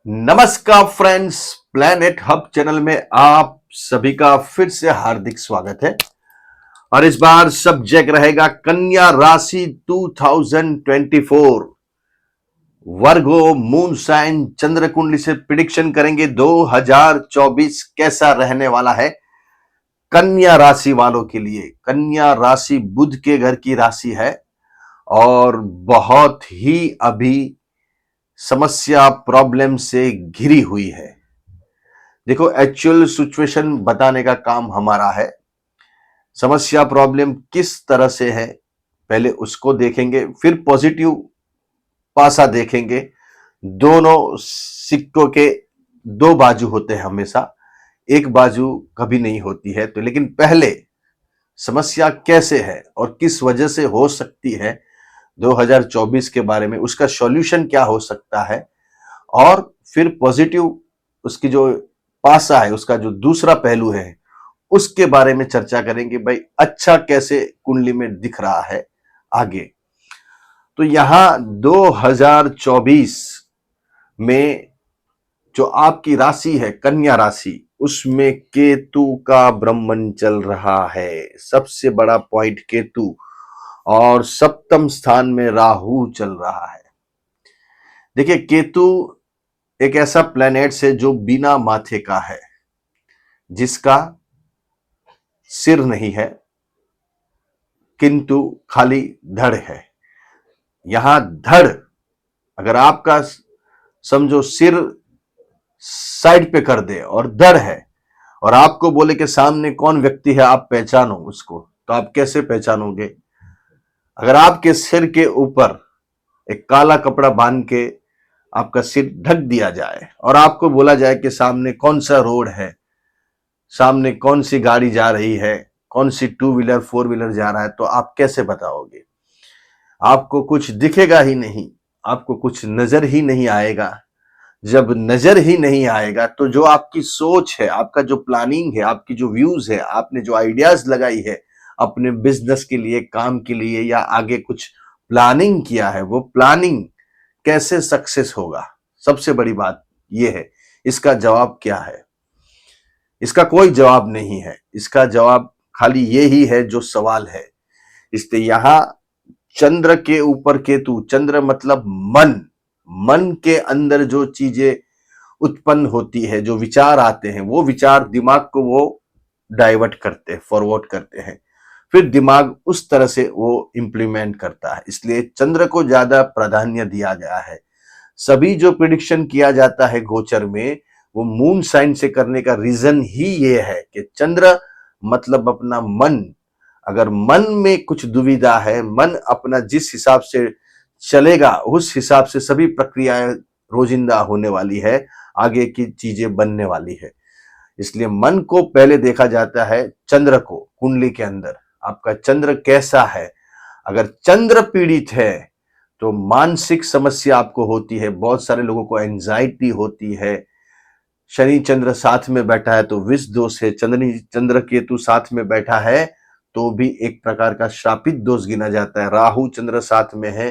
नमस्कार friends, planet hub channel में आप सभी का फिर से हार्दिक स्वागत है। और इस बार सब्जेक्ट रहेगा कन्या राशि 2024 वर्गो मून साइन चंद्र कुंडली से प्रिडिक्शन करेंगे 2024 कैसा रहने वाला है कन्या राशि वालों के लिए। कन्या राशि बुध के घर की राशि है और बहुत ही अभी समस्या प्रॉब्लम से घिरी हुई है। देखो, एक्चुअल सिचुएशन बताने का काम हमारा है। समस्या प्रॉब्लम किस तरह से है पहले उसको देखेंगे, फिर पॉजिटिव पासा देखेंगे। दोनों सिक्कों के दो बाजू होते हैं, हमेशा एक बाजू कभी नहीं होती है। तो लेकिन पहले समस्या कैसे है और किस वजह से हो सकती है 2024 के बारे में, उसका सॉल्यूशन क्या हो सकता है, और फिर पॉजिटिव उसकी जो पासा है, उसका जो दूसरा पहलू है, उसके बारे में चर्चा करेंगे। भाई अच्छा कैसे कुंडली में दिख रहा है आगे। तो यहां 2024 में जो आपकी राशि है कन्या राशि, उसमें केतु का ब्रह्मन चल रहा है। सबसे बड़ा पॉइंट केतु, और सप्तम स्थान में राहु चल रहा है। देखिए, केतु एक ऐसा प्लैनेट से जो बिना माथे का है, जिसका सिर नहीं है किंतु खाली धड़ है। यहां धड़, अगर आपका समझो सिर साइड पे कर दे और धड़ है, और आपको बोले कि सामने कौन व्यक्ति है, आप पहचानो उसको, तो आप कैसे पहचानोगे? अगर आपके सिर के ऊपर एक काला कपड़ा बांध के आपका सिर ढक दिया जाए और आपको बोला जाए कि सामने कौन सा रोड है, सामने कौन सी गाड़ी जा रही है, कौन सी टू व्हीलर फोर व्हीलर जा रहा है, तो आप कैसे बताओगे? आपको कुछ दिखेगा ही नहीं, आपको कुछ नजर ही नहीं आएगा। जब नजर ही नहीं आएगा तो जो आपकी सोच है, आपका जो प्लानिंग है, आपकी जो व्यूज है, आपने जो आइडियाज लगाई है अपने बिजनेस के लिए, काम के लिए, या आगे कुछ प्लानिंग किया है, वो प्लानिंग कैसे सक्सेस होगा? सबसे बड़ी बात यह है। इसका जवाब क्या है? इसका कोई जवाब नहीं है। इसका जवाब खाली यही है जो सवाल है। इसलिए यहां चंद्र के ऊपर केतु, चंद्र मतलब मन, मन के अंदर जो चीजें उत्पन्न होती है, जो विचार आते हैं, वो विचार दिमाग को वो डाइवर्ट करते हैं, फॉरवर्ड करते हैं, फिर दिमाग उस तरह से वो इंप्लीमेंट करता है। इसलिए चंद्र को ज्यादा प्राधान्य दिया गया है। सभी जो प्रिडिक्शन किया जाता है गोचर में, वो मून साइन से करने का रीजन ही ये है कि चंद्र मतलब अपना मन। अगर मन में कुछ दुविधा है, मन अपना जिस हिसाब से चलेगा उस हिसाब से सभी प्रक्रियाएं रोजिंदा होने वाली है, आगे की चीजें बनने वाली है। इसलिए मन को पहले देखा जाता है, चंद्र को कुंडली के अंदर आपका चंद्र कैसा है। अगर चंद्र पीड़ित है तो मानसिक समस्या आपको होती है, बहुत सारे लोगों को एंजाइटी होती है। शनि चंद्र साथ में बैठा है तो विष दोष है, चंद्र केतु साथ में बैठा है तो भी एक प्रकार का श्रापित दोष गिना जाता है, राहु चंद्र साथ में है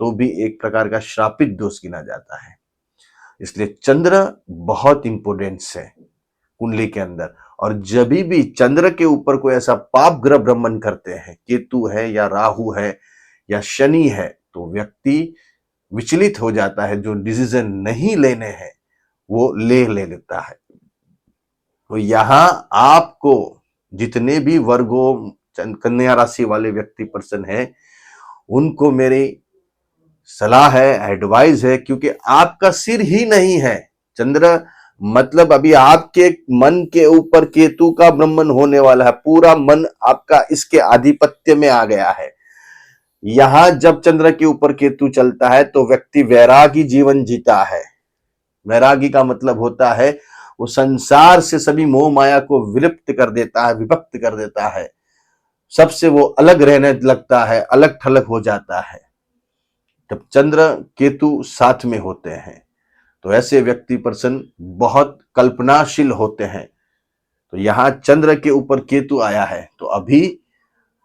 तो भी एक प्रकार का श्रापित दोष गिना जाता है। इसलिए चंद्र बहुत इंपोर्टेंस है कुंडली के अंदर। और जब भी चंद्र के ऊपर कोई ऐसा पाप ग्रह भ्रमण करते हैं, केतु है या राहु है या शनि है, तो व्यक्ति विचलित हो जाता है। जो डिसीजन नहीं लेने हैं वो ले लेता है। तो यहां आपको जितने भी वर्गों कन्या राशि वाले व्यक्ति पर्सन है, उनको मेरी सलाह है, एडवाइस है, क्योंकि आपका सिर ही नहीं है। चंद्र मतलब अभी आपके मन के ऊपर केतु का भ्रमण होने वाला है, पूरा मन आपका इसके आधिपत्य में आ गया है। यहां जब चंद्र के ऊपर केतु चलता है तो व्यक्ति वैरागी जीवन जीता है। वैरागी का मतलब होता है वो संसार से सभी मोह माया को विलुप्त कर देता है, विभक्त कर देता है, सबसे वो अलग रहने लगता है, अलग थलग हो जाता है जब चंद्र केतु साथ में होते हैं। तो ऐसे व्यक्ति पर्सन बहुत कल्पनाशील होते हैं। तो यहां चंद्र के ऊपर केतु आया है तो अभी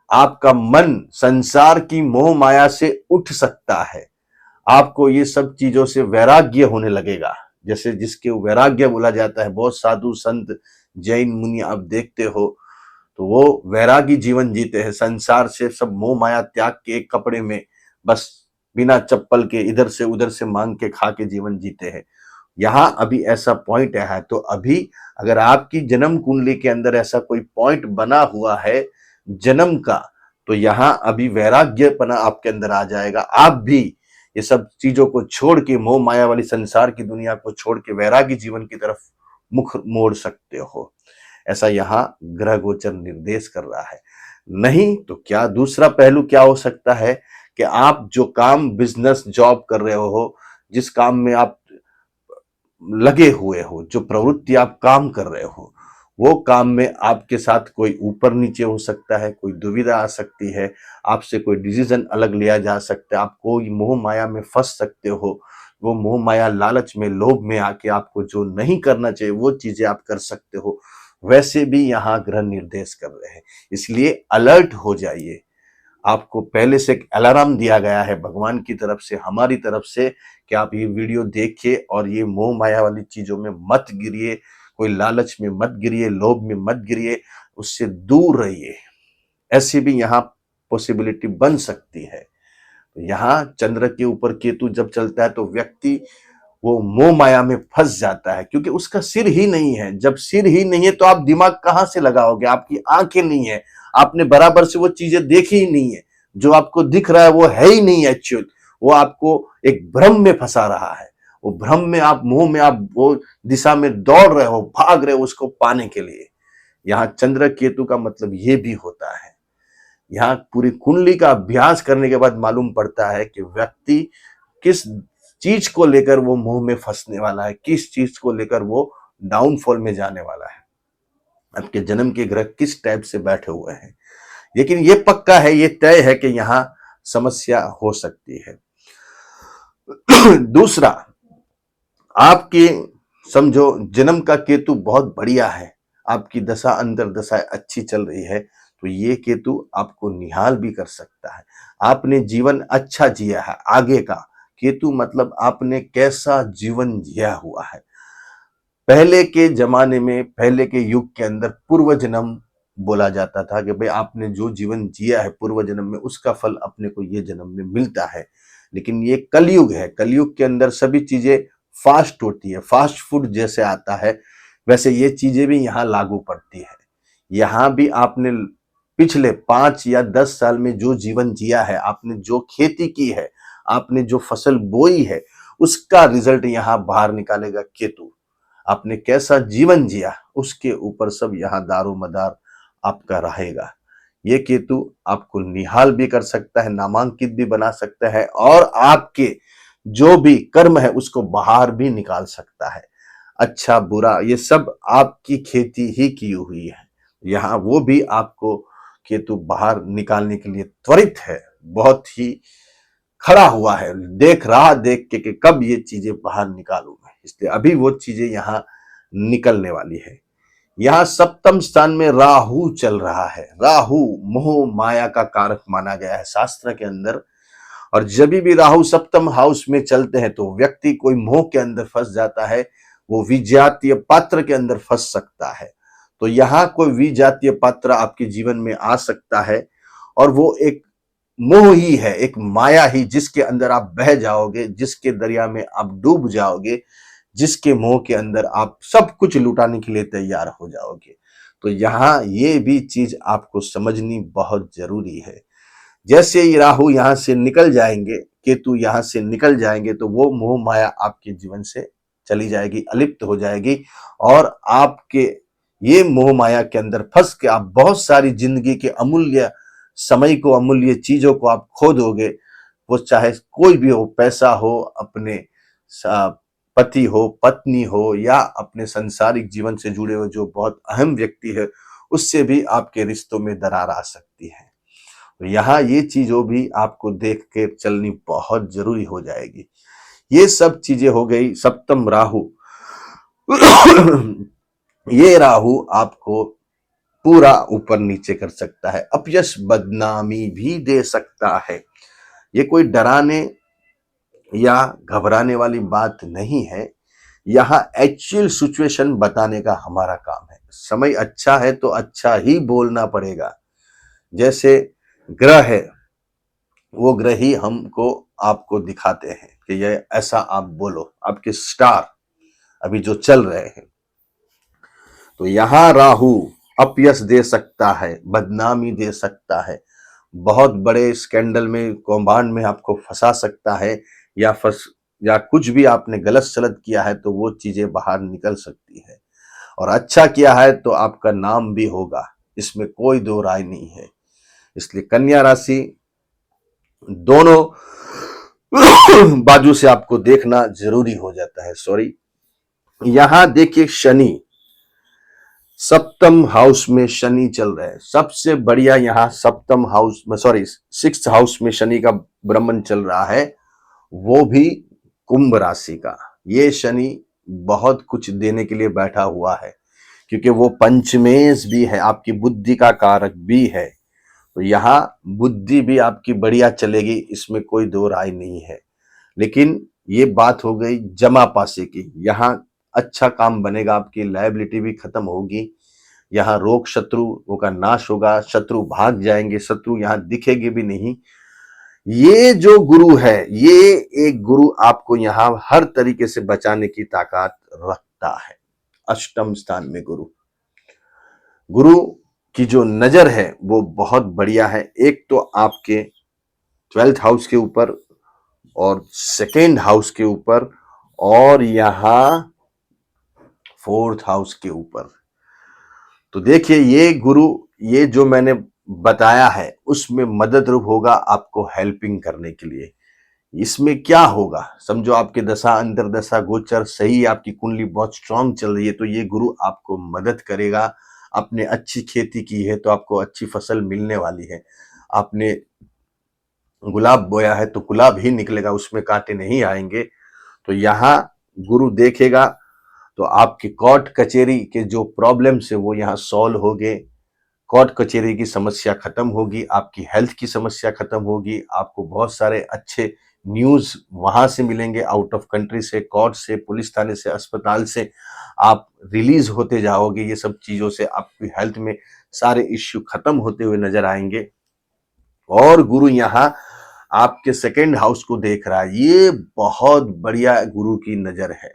आपका मन संसार की मोह माया से उठ सकता है। आपको ये सब चीजों से वैराग्य होने लगेगा। जैसे जिसके वैराग्य बोला जाता है, बहुत साधु संत जैन मुनि आप देखते हो तो वो वैरागी जीवन जीते हैं, संसार से सब मोह माया त्याग के एक कपड़े में बस बिना चप्पल के इधर से उधर से मांग के खा के जीवन जीते हैं। यहाँ अभी ऐसा पॉइंट है, तो अभी अगर आपकी जन्म कुंडली के अंदर ऐसा कोई पॉइंट बना हुआ है जन्म का, तो यहाँ अभी वैराग्यपना आपके अंदर आ जाएगा। आप भी ये सब चीजों को छोड़ के, मोह माया वाली संसार की दुनिया को छोड़ के वैरागी जीवन की तरफ मुख मोड़ सकते हो। ऐसा यहाँ ग्रह गोचर निर्देश कर रहा है। नहीं तो क्या दूसरा पहलू क्या हो सकता है कि आप जो काम, बिजनेस, जॉब कर रहे हो, जिस काम में आप लगे हुए हो, जो प्रवृत्ति आप काम कर रहे हो, वो काम में आपके साथ कोई ऊपर नीचे हो सकता है, कोई दुविधा आ सकती है, आपसे कोई डिसीजन अलग लिया जा सकता है, आप कोई मोह माया में फंस सकते हो। वो मोह माया लालच में, लोभ में आके आपको जो नहीं करना चाहिए वो चीजें आप कर सकते हो। वैसे भी यहाँ ग्रह निर्देश कर रहे हैं, इसलिए अलर्ट हो जाइए। आपको पहले से एक अलार्म दिया गया है भगवान की तरफ से, हमारी तरफ से, कि आप ये वीडियो देखिए और ये मोह माया वाली चीजों में मत गिरिए, कोई लालच में मत गिरिए, लोभ में मत गिरिए, उससे दूर रहिए। ऐसी भी यहाँ पॉसिबिलिटी बन सकती है। यहाँ चंद्र के ऊपर केतु जब चलता है तो व्यक्ति वो मोह माया में फंस जाता है, क्योंकि उसका सिर ही नहीं है। जब सिर ही नहीं है तो आप दिमाग कहां से लगाओगे? आपकी आंखें नहीं है, आपने बराबर से वो चीजें देखी ही नहीं है, जो आपको दिख रहा है वो है ही नहीं एक्चुअल। वो आपको एक भ्रम में फंसा रहा है, वो भ्रम में आप, मोह में आप वो दिशा में दौड़ रहे हो, भाग रहे हो उसको पाने के लिए। यहाँ चंद्र केतु का मतलब ये भी होता है। यहाँ पूरी कुंडली का अभ्यास करने के बाद मालूम पड़ता है कि व्यक्ति किस चीज को लेकर वो मुंह में फंसने वाला है, किस चीज को लेकर वो डाउनफॉल में जाने वाला है, आपके जन्म के ग्रह किस टाइप से बैठे हुए हैं। लेकिन ये पक्का है, ये तय है कि यहाँ समस्या हो सकती है। दूसरा, आपके समझो जन्म का केतु बहुत बढ़िया है, आपकी दशा अंतर दशाएं अच्छी चल रही है, तो ये केतु आपको निहाल भी कर सकता है। आपने जीवन अच्छा जिया है आगे का, केतु मतलब आपने कैसा जीवन जिया हुआ है। पहले के जमाने में, पहले के युग के अंदर पूर्व जन्म बोला जाता था कि भाई आपने जो जीवन जिया है पूर्व जन्म में, उसका फल अपने को ये जन्म में मिलता है। लेकिन ये कलयुग है, कलयुग के अंदर सभी चीजें फास्ट होती है, फास्ट फूड जैसे आता है वैसे ये चीजें भी यहाँ लागू पड़ती है। यहाँ भी आपने पिछले 5 या 10 साल में जो जीवन जिया है, आपने जो खेती की है, आपने जो फसल बोई है, उसका रिजल्ट यहाँ बाहर निकालेगा केतु। आपने कैसा जीवन जिया उसके ऊपर सब यहाँ दारो मदार आपका रहेगा। ये केतु आपको निहाल भी कर सकता है, नामांकित भी बना सकता है, और आपके जो भी कर्म है उसको बाहर भी निकाल सकता है। अच्छा बुरा ये सब आपकी खेती ही की हुई है, यहाँ वो भी आपको केतु बाहर निकालने के लिए त्वरित है, बहुत ही खड़ा हुआ है, देख रहा, देख के कब ये चीजें बाहर निकालूं मैं, इसलिए अभी वो चीजें यहाँ निकलने वाली है। यहाँ सप्तम स्थान में राहु चल रहा है। राहु मोह माया का कारक माना गया है शास्त्र के अंदर, और जब भी राहु सप्तम हाउस में चलते हैं तो व्यक्ति कोई मोह के अंदर फंस जाता है, वो विजातीय पात्र के अंदर फंस सकता है। तो यहाँ कोई विजातीय पात्र आपके जीवन में आ सकता है, और वो एक मोह ही है, एक माया ही, जिसके अंदर आप बह जाओगे, जिसके दरिया में आप डूब जाओगे, जिसके मोह के अंदर आप सब कुछ लुटाने के लिए तैयार हो जाओगे। तो यहाँ ये भी चीज आपको समझनी बहुत जरूरी है। जैसे ही राहु यहाँ से निकल जाएंगे, केतु यहाँ से निकल जाएंगे, तो वो मोह माया आपके जीवन से चली जाएगी, अलिप्त हो जाएगी, और आपके ये मोह माया के अंदर फंस के आप बहुत सारी जिंदगी के अमूल्य समय को, अमूल्य चीजों को आप खो दोगे। वो चाहे कोई भी हो, पैसा हो, अपने पति हो, पत्नी हो, या अपने सांसारिक जीवन से जुड़े हुए जो बहुत अहम व्यक्ति है, उससे भी आपके रिश्तों में दरार आ सकती है। तो यहाँ ये चीजों भी आपको देख के चलनी बहुत जरूरी हो जाएगी। ये सब चीजें हो गई सप्तम राहु। ये राहु आपको पूरा ऊपर नीचे कर सकता है, अपयश बदनामी भी दे सकता है। ये कोई डराने या घबराने वाली बात नहीं है। यहाँ एक्चुअल सिचुएशन बताने का हमारा काम है। समय अच्छा है तो अच्छा ही बोलना पड़ेगा। जैसे ग्रह है, वो ग्रह ही हमको आपको दिखाते हैं कि ये ऐसा आप बोलो। आपके स्टार अभी जो चल रहे हैं, तो यहां राहु अपयश दे सकता है, बदनामी दे सकता है, बहुत बड़े स्कैंडल में, कौभांड में आपको फंसा सकता है, या कुछ भी आपने गलत सलत किया है तो वो चीजें बाहर निकल सकती है। और अच्छा किया है तो आपका नाम भी होगा, इसमें कोई दो राय नहीं है। इसलिए कन्या राशि दोनों बाजू से आपको देखना जरूरी हो जाता है। सॉरी, यहां देखिए शनि सप्तम हाउस में शनि चल रहा है। सबसे बढ़िया यहां सप्तम हाउस में, सॉरी, सिक्स्थ हाउस में शनि का भ्रमण चल रहा है, वो भी कुंभ राशि का। ये शनि बहुत कुछ देने के लिए बैठा हुआ है, क्योंकि वो पंचमेश भी है, आपकी बुद्धि का कारक भी है। तो यहाँ बुद्धि भी आपकी बढ़िया चलेगी, इसमें कोई दो राय नहीं है। लेकिन ये बात हो गई जमा पासे की। यहाँ अच्छा काम बनेगा, आपकी लायबिलिटी भी खत्म होगी। यहाँ रोग शत्रुओं का नाश होगा, शत्रु भाग जाएंगे, शत्रु यहाँ दिखेंगे भी नहीं। ये जो गुरु है, ये एक गुरु आपको यहाँ हर तरीके से बचाने की ताकत रखता है। अष्टम स्थान में गुरु, गुरु की जो नजर है वो बहुत बढ़िया है। एक तो आपके 12th हाउस के ऊपर और सेकेंड हाउस के ऊपर, और यहां 4th हाउस के ऊपर। तो देखिए ये गुरु, ये जो मैंने बताया है उसमें मदद रूप होगा आपको हेल्पिंग करने के लिए। इसमें क्या होगा, समझो आपके दशा अंतरदशा गोचर सही, आपकी कुंडली बहुत स्ट्रांग चल रही है, तो ये गुरु आपको मदद करेगा। आपने अच्छी खेती की है तो आपको अच्छी फसल मिलने वाली है। आपने गुलाब बोया है तो गुलाब ही निकलेगा, उसमें कांटे नहीं आएंगे। तो यहाँ गुरु देखेगा तो आपकी कोर्ट कचेरी के जो प्रॉब्लम्स है वो यहाँ सॉल्व हो गए। कोर्ट कचेरी की समस्या खत्म होगी, आपकी हेल्थ की समस्या खत्म होगी, आपको बहुत सारे अच्छे न्यूज वहां से मिलेंगे, आउट ऑफ कंट्री से, कोर्ट से, पुलिस थाने से, अस्पताल से आप रिलीज होते जाओगे। ये सब चीजों से आपकी हेल्थ में सारे इश्यू खत्म होते हुए नजर आएंगे। और गुरु यहाँ आपके सेकेंड हाउस को देख रहा है, ये बहुत बढ़िया गुरु की नजर है।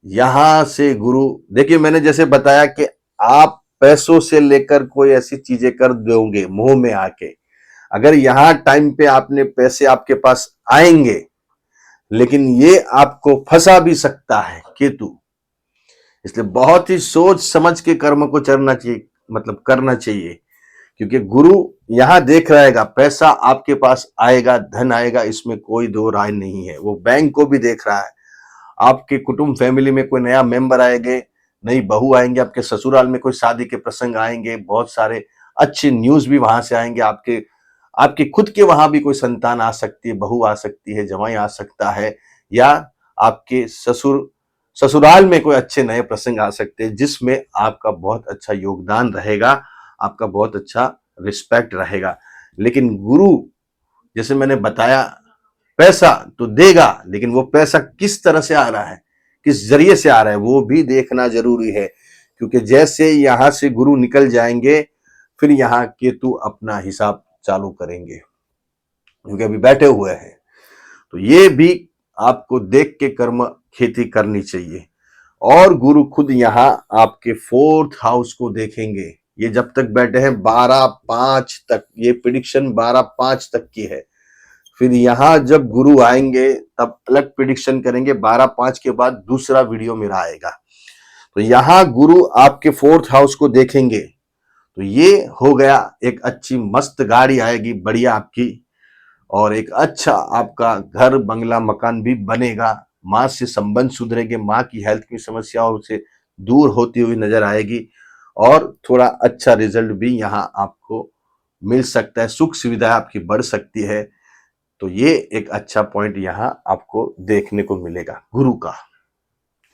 यहां से गुरु, देखिए मैंने जैसे बताया कि आप पैसों से लेकर कोई ऐसी चीजें कर दोगे मुंह में आके, अगर यहां टाइम पे आपने पैसे आपके पास आएंगे, लेकिन ये आपको फंसा भी सकता है केतु। इसलिए बहुत ही सोच समझ के कर्म को चरना चाहिए, मतलब करना चाहिए, क्योंकि गुरु यहां देख रहेगा, पैसा आपके पास आएगा, धन आएगा, इसमें कोई दो राय नहीं है। वो बैंक को भी देख रहा है, आपके कुटुंब फैमिली में कोई नया मेंबर आएंगे, नई बहू आएंगे, आपके ससुराल में कोई शादी के प्रसंग आएंगे, बहुत सारे अच्छे न्यूज भी वहां से आएंगे। आपके आपके खुद के वहां भी कोई संतान आ सकती है, बहू आ सकती है, जवाई आ सकता है, या आपके ससुराल में कोई अच्छे नए प्रसंग आ सकते हैं, जिसमें आपका बहुत अच्छा योगदान रहेगा, आपका बहुत अच्छा रिस्पेक्ट रहेगा। लेकिन गुरु, जैसे मैंने बताया, पैसा तो देगा, लेकिन वो पैसा किस तरह से आ रहा है, किस जरिए से आ रहा है, वो भी देखना जरूरी है। क्योंकि जैसे यहां से गुरु निकल जाएंगे, फिर यहाँ केतु अपना हिसाब चालू करेंगे, क्योंकि अभी बैठे हुए हैं। तो ये भी आपको देख के कर्म खेती करनी चाहिए। और गुरु खुद यहाँ आपके 4th हाउस को देखेंगे। ये जब तक बैठे हैं 12/5 तक, ये प्रिडिक्शन 12/5 तक की है। फिर यहाँ जब गुरु आएंगे तब अलग प्रिडिक्शन करेंगे, 12/5 के बाद दूसरा वीडियो मेरा आएगा। तो यहाँ गुरु आपके 4th हाउस को देखेंगे, तो ये हो गया, एक अच्छी मस्त गाड़ी आएगी बढ़िया आपकी, और एक अच्छा आपका घर बंगला मकान भी बनेगा। माँ से संबंध सुधरेंगे, माँ की हेल्थ की समस्याओं से दूर होती हुई नजर आएगी, और थोड़ा अच्छा रिजल्ट भी यहाँ आपको मिल सकता है, सुख सुविधा आपकी बढ़ सकती है। तो ये एक अच्छा पॉइंट यहाँ आपको देखने को मिलेगा गुरु का।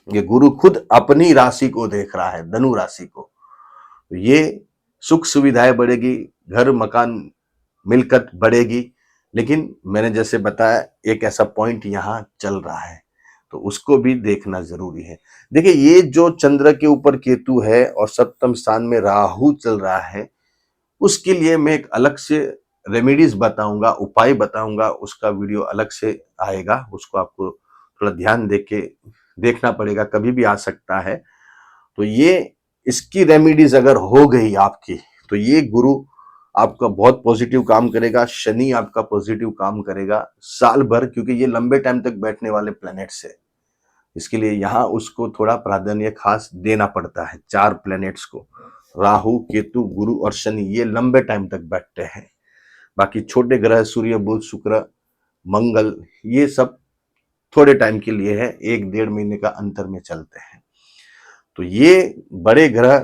ये गुरु खुद अपनी राशि को देख रहा है, धनु राशि को। तो ये सुख सुविधाएं बढ़ेगी, घर मकान मिलकत बढ़ेगी। लेकिन मैंने जैसे बताया, एक ऐसा पॉइंट यहाँ चल रहा है, तो उसको भी देखना जरूरी है। देखिए, ये जो चंद्र के ऊपर केतु है और सप्तम स्थान में राहु चल रहा है, उसके लिए मैं एक अलग से रेमेडीज बताऊंगा, उपाय बताऊंगा, उसका वीडियो अलग से आएगा। उसको आपको थोड़ा ध्यान देके देखना पड़ेगा, कभी भी आ सकता है। तो ये इसकी रेमेडीज अगर हो गई आपकी, तो ये गुरु आपका बहुत पॉजिटिव काम करेगा, शनि आपका पॉजिटिव काम करेगा साल भर, क्योंकि ये लंबे टाइम तक बैठने वाले प्लैनेट्स है। इसके लिए यहाँ उसको थोड़ा प्राधान्य खास देना पड़ता है। 4 प्लैनेट्स को, राहु, केतु, गुरु और शनि, ये लंबे टाइम तक बैठते हैं। बाकी छोटे ग्रह सूर्य, बुध, शुक्र, मंगल, ये सब थोड़े टाइम के लिए है, 1-1.5 महीने का अंतर में चलते हैं। तो ये बड़े ग्रह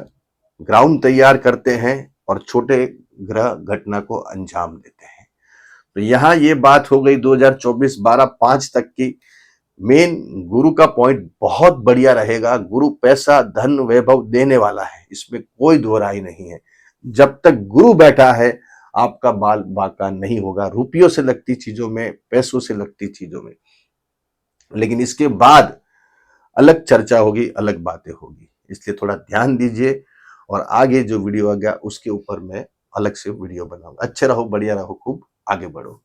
ग्राउंड तैयार करते हैं और छोटे ग्रह घटना को अंजाम देते हैं। तो यहाँ ये बात हो गई 2024 12/5 तक की। मेन गुरु का पॉइंट बहुत बढ़िया रहेगा। गुरु पैसा, धन, वैभव देने वाला है, इसमें कोई दो राय नहीं है। जब तक गुरु बैठा है, आपका बाल बाका नहीं होगा, रुपयों से लगती चीजों में, पैसों से लगती चीजों में। लेकिन इसके बाद अलग चर्चा होगी, अलग बातें होगी, इसलिए थोड़ा ध्यान दीजिए। और आगे जो वीडियो आ गया उसके ऊपर मैं अलग से वीडियो बनाऊंगा। अच्छे रहो, बढ़िया रहो, खूब आगे बढ़ो।